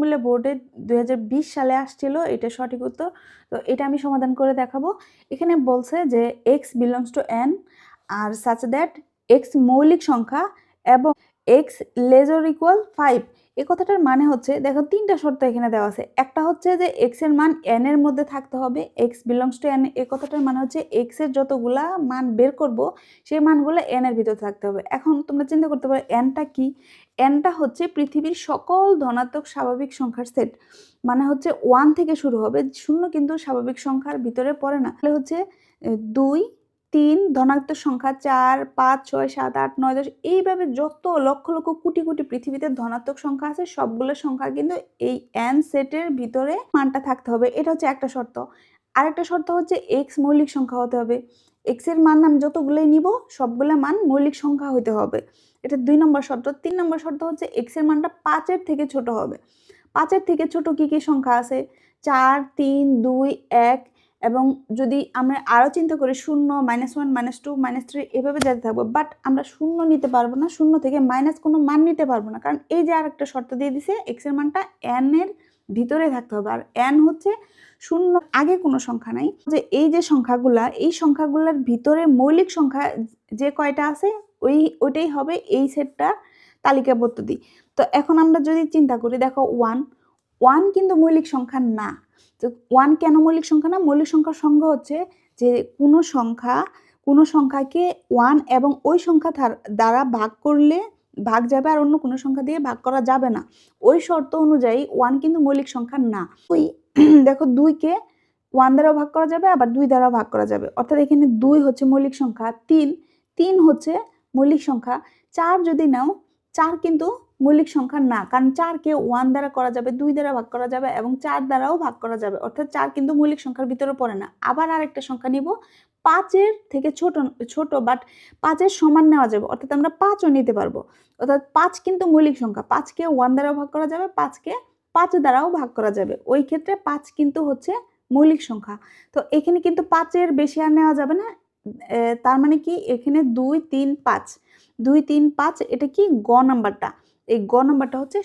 মূল্যে বোর্ডে 2020 সালে আসছিল, এটা সঠিক উত্তর। তো এটা আমি সমাধান করে দেখাবো। এখানে বলছে যে x বিলংস টু n আর সাচ দ্যাট x মৌলিক সংখ্যা এবং x লেজার ইকুয়াল 5। এই কথাটার মানে হচ্ছে, দেখো 3টা শর্ত এখানে দেওয়া আছে। একটা হচ্ছে যে x এর মান n এর মধ্যে থাকতে হবে, x বিলংস টু n। এই কথাটার মানে হচ্ছে x এর যতগুলা মান বের করব সেই মানগুলো n এর ভিতর থাকতে হবে। এখন তোমরা চিন্তা করতে পারো nটা কি। nটা হচ্ছে পৃথিবীর সকল ধনাত্মক স্বাভাবিক সংখ্যার সেট, মানে হচ্ছে 1 থেকে শুরু হবে। 0 কিন্তু স্বাভাবিক সংখ্যার ভিতরে পড়ে না। তাহলে হচ্ছে 2, 3 ধনাত্মক সংখ্যা, 4, 5, 6, 7, 8, 9, 10 এইভাবে যত লক্ষ লক্ষ কোটি কোটি পৃথিবীতে ধনাত্মক সংখ্যা আছে সবগুলো সংখ্যা কিন্তু এই n সেটের ভিতরে মানটা থাকতে হবে। এটা হচ্ছে একটা শর্ত। আরেকটা শর্ত হচ্ছে x মৌলিক সংখ্যা হতে হবে। x এর মান আমি যতগুলোই নিব সবগুলো মান মৌলিক সংখ্যা হতে হবে। এটা 2 নম্বর শর্ত। 3 নম্বর শর্ত হচ্ছে x এর মানটা 5 এর থেকে ছোট হবে। 5 এর থেকে ছোট কি কি সংখ্যা আছে? 4, 3, 2, 1। এবং যদি আমরা আরও চিন্তা করি 0, -1, -2, -3 এভাবে যেতে থাকবো, বাট আমরা 0 নিতে পারবো না, 0 থেকে মাইনাস কোনো মান নিতে পারবো না, কারণ এই যে আরেকটা শর্ত দিয়ে দিছে x এর মানটা n এর ভিতরে থাকতে হবে। আর n হচ্ছে 0 আগে কোনো সংখ্যা নাই। যে এই যে সংখ্যাগুলা, এই সংখ্যাগুলোর ভিতরে মৌলিক সংখ্যা যে কয়টা আছে ওইটাই হবে এই সেটটা তালিকাবদ্ধ দিই। তো এখন আমরা যদি চিন্তা করি, দেখো 1 কিন্তু মৌলিক সংখ্যা না। তো 1 কেন মৌলিক সংখ্যা না? মৌলিক সংখ্যার সংজ্ঞা হচ্ছে যে কোনো সংখ্যাকে 1 এবং ওই সংখ্যা দ্বারা ভাগ করলে ভাগ যাবে, আর অন্য কোনো সংখ্যা দিয়ে ভাগ করা যাবে না। ওই শর্ত অনুযায়ী 1 কিন্তু মৌলিক সংখ্যা না। ওই দেখো 2 কে 1 দ্বারাও ভাগ করা যাবে, আবার 2 দ্বারাও ভাগ করা যাবে। অর্থাৎ এখানে 2 হচ্ছে মৌলিক সংখ্যা, 3 হচ্ছে মৌলিক সংখ্যা। 4 যদি নাও, 4 কিন্তু মৌলিক সংখ্যা না, কারণ 4কে 1 দ্বারা করা যাবে, 2 দ্বারা ভাগ করা যাবে এবং 4 দ্বারাও ভাগ করা যাবে। অর্থাৎ 4 কিন্তু মৌলিক সংখ্যার ভিতরে পড়ে না। আবার আরেকটা সংখ্যা নিব 5 এর থেকে ছোট বাট 5 এর সমান নেওয়া যাবে, অর্থাৎ আমরা 5ও নিতে পারবো। অর্থাৎ 5 কিন্তু মৌলিক সংখ্যা। 5কে 1 দ্বারাও ভাগ করা যাবে, 5কে 5 দ্বারাও ভাগ করা যাবে। ওই ক্ষেত্রে 5 কিন্তু হচ্ছে মৌলিক সংখ্যা। তো এখানে কিন্তু 5 এর বেশি আর নেওয়া যাবে না। তার মানে কি, এখানে 2, 3, 5 এটা কি গ নাম্বারটা। এই গ নাম্বারটা হচ্ছে